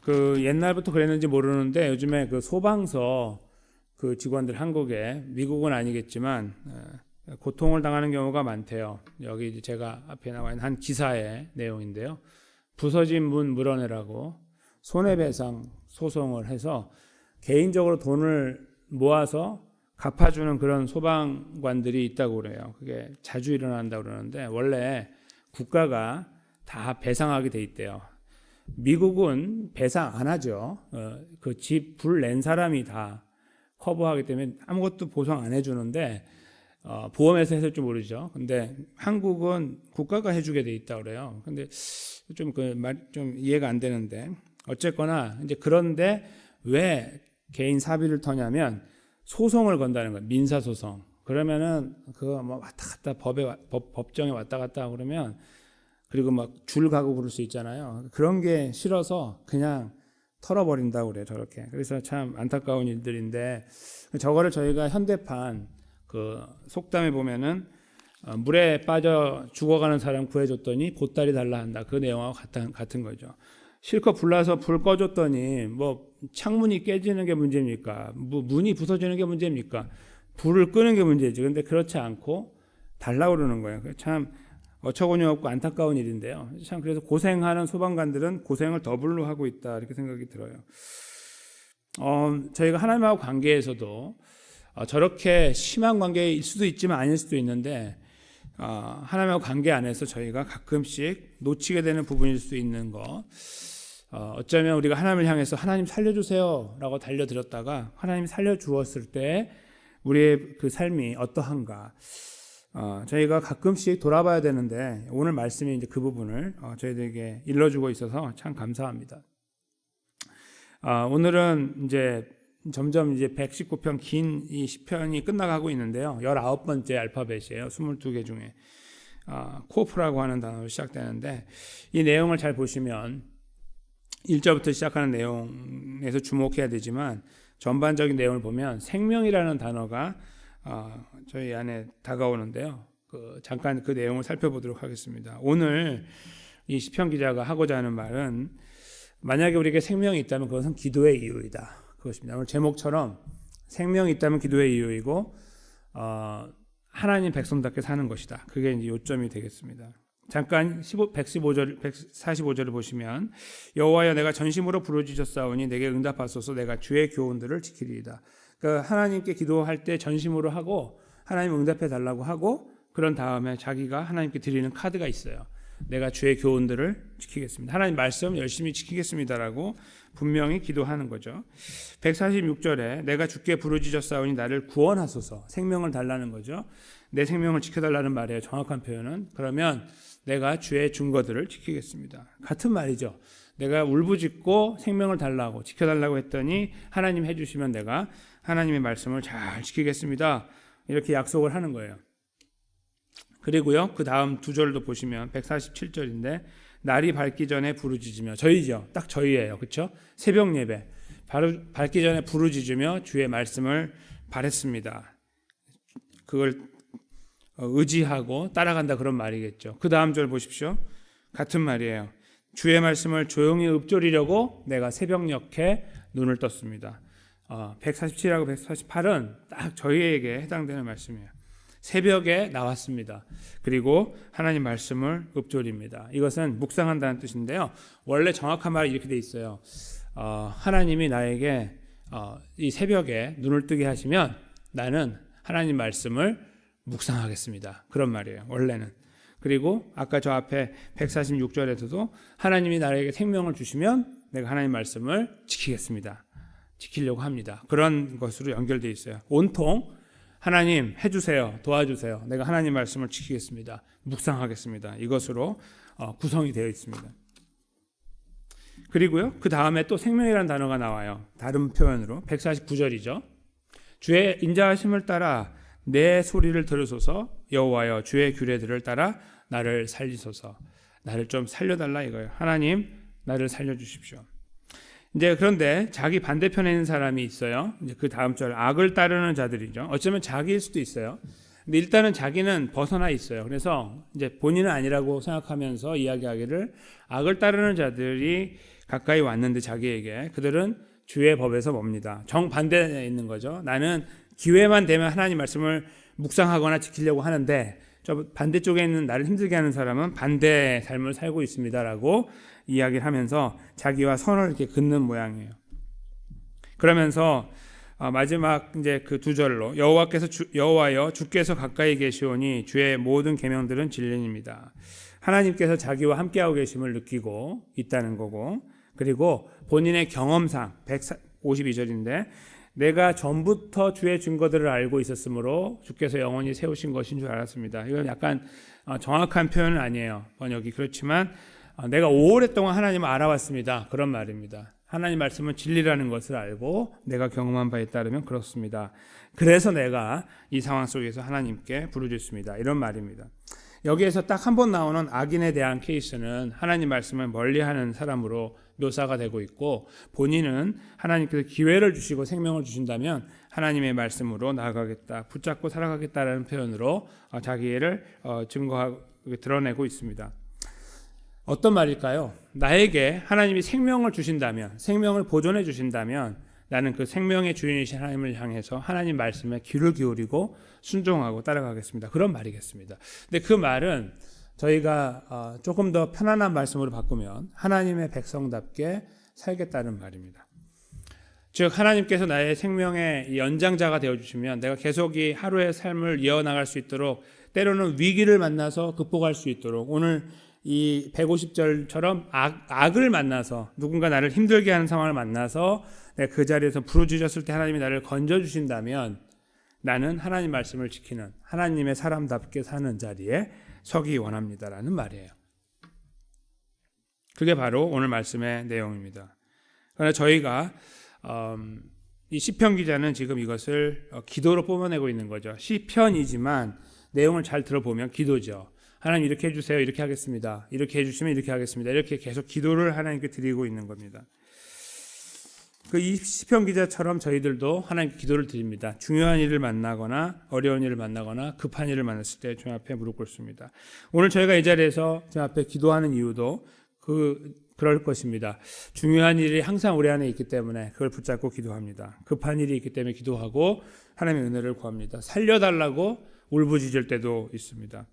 그 옛날부터 그랬는지 모르는데 요즘에 그 소방서 그 직원들 한국에 미국은 아니겠지만 고통을 당하는 경우가 많대요. 여기 이제 제가 앞에 나와 있는 한 기사의 내용인데요. 부서진 문 물어내라고 손해배상 소송을 해서 개인적으로 돈을 모아서 갚아주는 그런 소방관들이 있다고 그래요. 그게 자주 일어난다고 그러는데 원래 국가가 다 배상하게 돼 있대요. 미국은 배상 안 하죠. 그 집 불 낸 사람이 다 커버하기 때문에 아무것도 보상 안 해주는데 보험에서 했을 줄 모르죠. 근데 한국은 국가가 해주게 돼 있다 그래요. 근데 좀 그 말 좀 이해가 안 되는데 어쨌거나 이제 그런데 왜 개인 사비를 터냐면 소송을 건다는 거예요. 민사 소송. 그러면은 그거 뭐 왔다 갔다 법정에 왔다 갔다 그러면 그리고 막 줄 가고 그럴 수 있잖아요. 그런 게 싫어서 그냥 털어버린다고 그래요. 저렇게. 그래서 참 안타까운 일들인데 저거를 저희가 현대판 그 속담에 보면은 물에 빠져 죽어가는 사람 구해줬더니 보따리 달라 한다. 그 내용하고 같은 거죠. 실컷 불나서 불 꺼줬더니 뭐 창문이 깨지는 게 문제입니까? 문이 부서지는 게 문제입니까? 불을 끄는 게 문제지. 근데 그렇지 않고 달라고 그러는 거예요. 참 어처구니 없고 안타까운 일인데요. 참 그래서 고생하는 소방관들은 고생을 더블로 하고 있다 이렇게 생각이 들어요. 저희가 하나님하고 관계에서도 저렇게 심한 관계일 수도 있지만 아닐 수도 있는데 하나님하고 관계 안에서 저희가 가끔씩 놓치게 되는 부분일 수 있는 거. 어쩌면 우리가 하나님을 향해서 하나님 살려주세요 라고 달려들었다가 하나님이 살려주었을 때 우리의 그 삶이 어떠한가 저희가 가끔씩 돌아봐야 되는데 오늘 말씀이 이제 그 부분을 저희들에게 일러주고 있어서 참 감사합니다. 오늘은 이제 점점 이제 119편 긴 이 시편이 끝나가고 있는데요. 19번째 알파벳이에요. 22개 중에 코프라고 하는 단어로 시작되는데 이 내용을 잘 보시면 1절부터 시작하는 내용에서 주목해야 되지만 전반적인 내용을 보면 생명이라는 단어가 저희 안에 다가오는데요. 잠깐 그 내용을 살펴보도록 하겠습니다. 오늘 이 시편 기자가 하고자 하는 말은 만약에 우리에게 생명이 있다면 그것은 기도의 이유이다. 그것입니다. 오늘 제목처럼 생명이 있다면 기도의 이유이고 하나님 백성답게 사는 것이다. 그게 이제 요점이 되겠습니다. 잠깐 145절을 보시면 여호와여 내가 전심으로 부르짖었사오니 내게 응답하소서 내가 주의 교훈들을 지키리이다. 그러니까 하나님께 기도할 때 전심으로 하고 하나님 응답해 달라고 하고 그런 다음에 자기가 하나님께 드리는 카드가 있어요. 내가 주의 교훈들을 지키겠습니다. 하나님 말씀 열심히 지키겠습니다라고 분명히 기도하는 거죠. 146절에 내가 주께 부르짖었사오니 나를 구원하소서 생명을 달라는 거죠. 내 생명을 지켜달라는 말이에요. 정확한 표현은. 그러면 내가 주의 준 것들을 지키겠습니다. 같은 말이죠. 내가 울부짖고 생명을 달라고 지켜달라고 했더니 하나님 해주시면 내가 하나님의 말씀을 잘 지키겠습니다. 이렇게 약속을 하는 거예요. 그리고요. 그 다음 두 절도 보시면 147절인데 날이 밝기 전에 부르짖으며 저희죠. 딱 저희예요. 그렇죠? 새벽 예배 바로 밝기 전에 부르짖으며 주의 말씀을 바랬습니다. 그걸 의지하고 따라간다 그런 말이겠죠. 그 다음 절 보십시오. 같은 말이에요. 주의 말씀을 조용히 읊조리려고 내가 새벽녘에 눈을 떴습니다. 147하고 148은 딱 저희에게 해당되는 말씀이에요. 새벽에 나왔습니다. 그리고 하나님 말씀을 읊조립니다. 이것은 묵상한다는 뜻인데요. 원래 정확한 말이 이렇게 돼 있어요. 하나님이 나에게 이 새벽에 눈을 뜨게 하시면 나는 하나님 말씀을 묵상하겠습니다. 그런 말이에요. 원래는. 그리고 아까 저 앞에 146절에서도 하나님이 나에게 생명을 주시면 내가 하나님 말씀을 지키겠습니다. 지키려고 합니다. 그런 것으로 연결되어 있어요. 온통 하나님 해주세요. 도와주세요. 내가 하나님 말씀을 지키겠습니다. 묵상하겠습니다. 이것으로 구성이 되어 있습니다. 그리고요. 그 다음에 또 생명이라는 단어가 나와요. 다른 표현으로 149절이죠. 주의 인자하심을 따라 내 소리를 들으소서 여호와여 주의 규례들을 따라 나를 살리소서. 나를 좀 살려달라 이거예요. 하나님 나를 살려주십시오. 이제 그런데 자기 반대편에 있는 사람이 있어요. 이제 그 다음 절 악을 따르는 자들이죠. 어쩌면 자기일 수도 있어요. 근데 일단은 자기는 벗어나 있어요. 그래서 이제 본인은 아니라고 생각하면서 이야기하기를 악을 따르는 자들이 가까이 왔는데 자기에게 그들은 주의 법에서 멉니다. 정반대에 있는 거죠. 나는 기회만 되면 하나님 말씀을 묵상하거나 지키려고 하는데 저 반대쪽에 있는 나를 힘들게 하는 사람은 반대의 삶을 살고 있습니다라고 이야기를 하면서 자기와 선을 이렇게 긋는 모양이에요. 그러면서 마지막 이제 그 두 절로 여호와여 주께서 가까이 계시오니 주의 모든 계명들은 진리입니다. 하나님께서 자기와 함께하고 계심을 느끼고 있다는 거고, 그리고 본인의 경험상 152절인데 내가 전부터 주의 증거들을 알고 있었으므로 주께서 영원히 세우신 것인 줄 알았습니다. 이건 약간 정확한 표현은 아니에요, 번역이. 그렇지만 내가 오랫동안 하나님을 알아왔습니다, 그런 말입니다. 하나님 말씀은 진리라는 것을 알고 내가 경험한 바에 따르면 그렇습니다. 그래서 내가 이 상황 속에서 하나님께 부르짖습니다, 이런 말입니다. 여기에서 딱 한 번 나오는 악인에 대한 케이스는 하나님 말씀을 멀리하는 사람으로 묘사가 되고 있고, 본인은 하나님께서 기회를 주시고 생명을 주신다면 하나님의 말씀으로 나아가겠다, 붙잡고 살아가겠다라는 표현으로 자기를 증거하고 드러내고 있습니다. 어떤 말일까요? 나에게 하나님이 생명을 주신다면, 생명을 보존해 주신다면 나는 그 생명의 주인이신 하나님을 향해서 하나님 말씀에 귀를 기울이고 순종하고 따라가겠습니다, 그런 말이겠습니다. 근데 그 말은 저희가 조금 더 편안한 말씀으로 바꾸면 하나님의 백성답게 살겠다는 말입니다. 즉 하나님께서 나의 생명의 연장자가 되어주시면 내가 계속 이 하루의 삶을 이어나갈 수 있도록, 때로는 위기를 만나서 극복할 수 있도록, 오늘 이 150절처럼 악을 만나서 누군가 나를 힘들게 하는 상황을 만나서 내가 그 자리에서 부르짖었을 때 하나님이 나를 건져주신다면 나는 하나님 말씀을 지키는 하나님의 사람답게 사는 자리에 서기 원합니다라는 말이에요. 그게 바로 오늘 말씀의 내용입니다. 그러나 저희가 이 시편 기자는 지금 이것을 기도로 뿜어내고 있는 거죠. 시편이지만 내용을 잘 들어보면 기도죠. 하나님 이렇게 해주세요, 이렇게 하겠습니다, 이렇게 해주시면 이렇게 하겠습니다, 이렇게 계속 기도를 하나님께 드리고 있는 겁니다. 그 이 시편 기자처럼 저희들도 하나님께 기도를 드립니다. 중요한 일을 만나거나 어려운 일을 만나거나 급한 일을 만났을 때 주님 앞에 무릎 꿇습니다. 오늘 저희가 이 자리에서 주님 앞에 기도하는 이유도 그럴 것입니다. 중요한 일이 항상 우리 안에 있기 때문에 그걸 붙잡고 기도합니다. 급한 일이 있기 때문에 기도하고 하나님의 은혜를 구합니다. 살려달라고 울부짖을 때도 있습니다.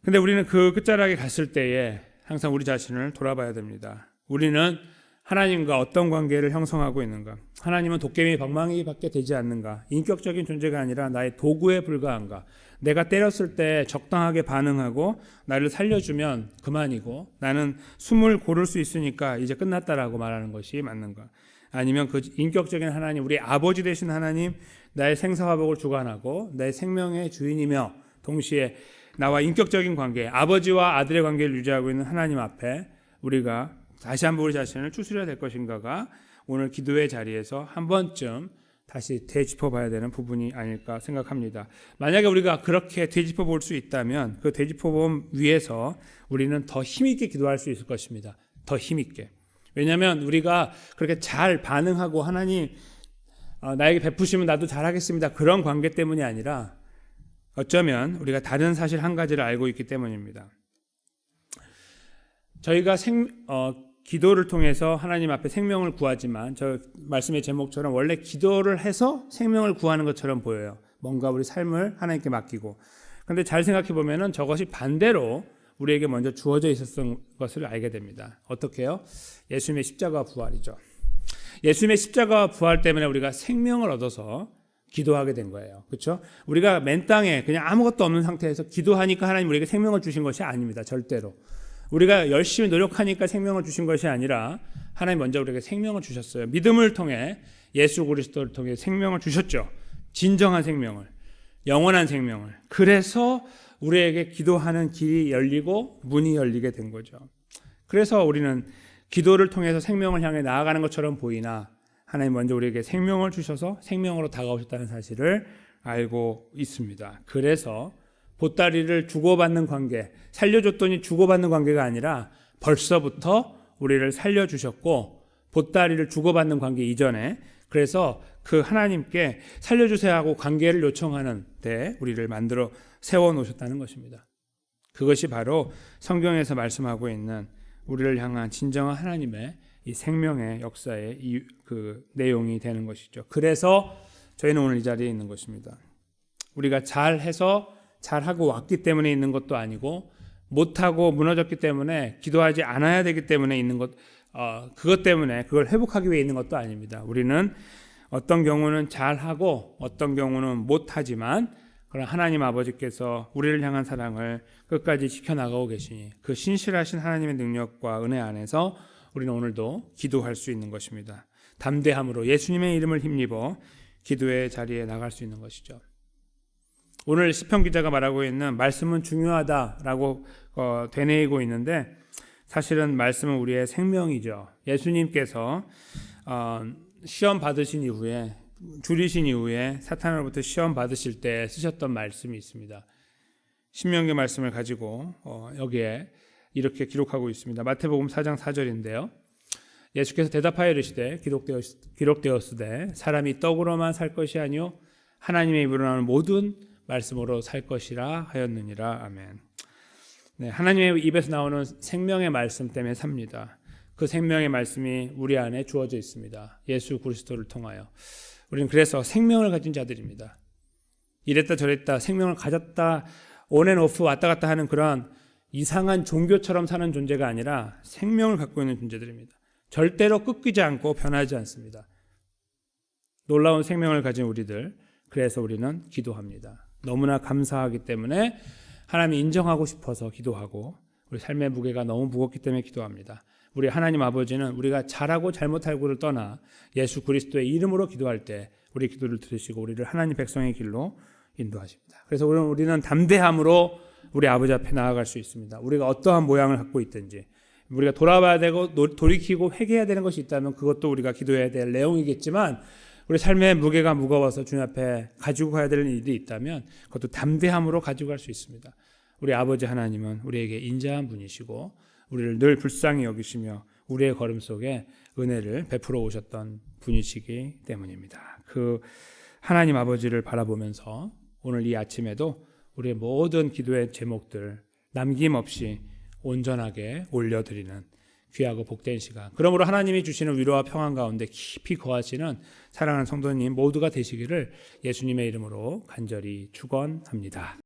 근데 우리는 그 끝자락에 갔을 때에 항상 우리 자신을 돌아봐야 됩니다. 우리는 하나님과 어떤 관계를 형성하고 있는가? 하나님은 도깨비 방망이밖에 되지 않는가? 인격적인 존재가 아니라 나의 도구에 불과한가? 내가 때렸을 때 적당하게 반응하고 나를 살려주면 그만이고 나는 숨을 고를 수 있으니까 이제 끝났다라고 말하는 것이 맞는가? 아니면 그 인격적인 하나님, 우리 아버지 되신 하나님, 나의 생사화복을 주관하고 나의 생명의 주인이며 동시에 나와 인격적인 관계, 아버지와 아들의 관계를 유지하고 있는 하나님 앞에 우리가 다시 한번 우리 자신을 추스려야 될 것인가가 오늘 기도의 자리에서 한 번쯤 다시 되짚어 봐야 되는 부분이 아닐까 생각합니다. 만약에 우리가 그렇게 되짚어 볼 수 있다면 그 되짚어 봄 위에서 우리는 더 힘있게 기도할 수 있을 것입니다. 더 힘있게. 왜냐하면 우리가 그렇게 잘 반응하고 하나님 나에게 베푸시면 나도 잘하겠습니다, 그런 관계 때문이 아니라 어쩌면 우리가 다른 사실 한 가지를 알고 있기 때문입니다. 저희가 기도를 통해서 하나님 앞에 생명을 구하지만 저 말씀의 제목처럼 원래 기도를 해서 생명을 구하는 것처럼 보여요. 뭔가 우리 삶을 하나님께 맡기고. 그런데 잘 생각해 보면은 저것이 반대로 우리에게 먼저 주어져 있었던 것을 알게 됩니다. 어떻게요? 예수님의 십자가 부활이죠. 예수님의 십자가 부활 때문에 우리가 생명을 얻어서 기도하게 된 거예요. 그렇죠? 우리가 맨 땅에 그냥 아무것도 없는 상태에서 기도하니까 하나님 우리에게 생명을 주신 것이 아닙니다. 절대로. 우리가 열심히 노력하니까 생명을 주신 것이 아니라 하나님 먼저 우리에게 생명을 주셨어요. 믿음을 통해 예수 그리스도를 통해 생명을 주셨죠. 진정한 생명을, 영원한 생명을. 그래서 우리에게 기도하는 길이 열리고 문이 열리게 된 거죠. 그래서 우리는 기도를 통해서 생명을 향해 나아가는 것처럼 보이나 하나님 먼저 우리에게 생명을 주셔서 생명으로 다가오셨다는 사실을 알고 있습니다. 그래서 보따리를 주고받는 관계, 살려줬더니 주고받는 관계가 아니라 벌써부터 우리를 살려주셨고 보따리를 주고받는 관계 이전에, 그래서 그 하나님께 살려주세요 하고 관계를 요청하는 데 우리를 만들어 세워놓으셨다는 것입니다. 그것이 바로 성경에서 말씀하고 있는 우리를 향한 진정한 하나님의 이 생명의 역사의 그 내용이 되는 것이죠. 그래서 저희는 오늘 이 자리에 있는 것입니다. 우리가 잘해서 잘하고 왔기 때문에 있는 것도 아니고 못하고 무너졌기 때문에 기도하지 않아야 되기 때문에 있는 것, 그것 때문에 그걸 회복하기 위해 있는 것도 아닙니다. 우리는 어떤 경우는 잘하고 어떤 경우는 못하지만 그런 하나님 아버지께서 우리를 향한 사랑을 끝까지 지켜나가고 계시니 그 신실하신 하나님의 능력과 은혜 안에서 우리는 오늘도 기도할 수 있는 것입니다. 담대함으로 예수님의 이름을 힘입어 기도의 자리에 나갈 수 있는 것이죠. 오늘 시편 기자가 말하고 있는 말씀은 중요하다라고 되뇌이고 있는데 사실은 말씀은 우리의 생명이죠. 예수님께서 시험 받으신 이후에 줄이신 이후에 사탄으로부터 시험 받으실 때 쓰셨던 말씀이 있습니다. 신명기 말씀을 가지고 여기에 이렇게 기록하고 있습니다. 마태복음 4장 4절인데요. 예수께서 대답하여 이르시되 기록되었으되 사람이 떡으로만 살 것이 아니요 하나님의 입으로 나오는 모든 말씀으로 살 것이라 하였느니라. 아멘. 네, 하나님의 입에서 나오는 생명의 말씀 때문에 삽니다. 그 생명의 말씀이 우리 안에 주어져 있습니다. 예수 그리스도를 통하여. 우리는 그래서 생명을 가진 자들입니다. 이랬다 저랬다 생명을 가졌다 온앤오프 왔다 갔다 하는 그런 이상한 종교처럼 사는 존재가 아니라 생명을 갖고 있는 존재들입니다. 절대로 꺾이지 않고 변하지 않습니다. 놀라운 생명을 가진 우리들, 그래서 우리는 기도합니다. 너무나 감사하기 때문에 하나님이 인정하고 싶어서 기도하고 우리 삶의 무게가 너무 무겁기 때문에 기도합니다. 우리 하나님 아버지는 우리가 잘하고 잘못하고를 떠나 예수 그리스도의 이름으로 기도할 때 우리 기도를 들으시고 우리를 하나님 백성의 길로 인도하십니다. 그래서 우리는 담대함으로 우리 아버지 앞에 나아갈 수 있습니다. 우리가 어떠한 모양을 갖고 있든지 우리가 돌아봐야 되고 돌이키고 회개해야 되는 것이 있다면 그것도 우리가 기도해야 될 내용이겠지만 우리 삶의 무게가 무거워서 주님 앞에 가지고 가야 될 일이 있다면 그것도 담대함으로 가지고 갈 수 있습니다. 우리 아버지 하나님은 우리에게 인자한 분이시고 우리를 늘 불쌍히 여기시며 우리의 걸음 속에 은혜를 베풀어 오셨던 분이시기 때문입니다. 그 하나님 아버지를 바라보면서 오늘 이 아침에도 우리의 모든 기도의 제목들 남김없이 온전하게 올려드리는 귀하고 복된 시간, 그러므로 하나님이 주시는 위로와 평안 가운데 깊이 거하시는 사랑하는 성도님 모두가 되시기를 예수님의 이름으로 간절히 축원합니다.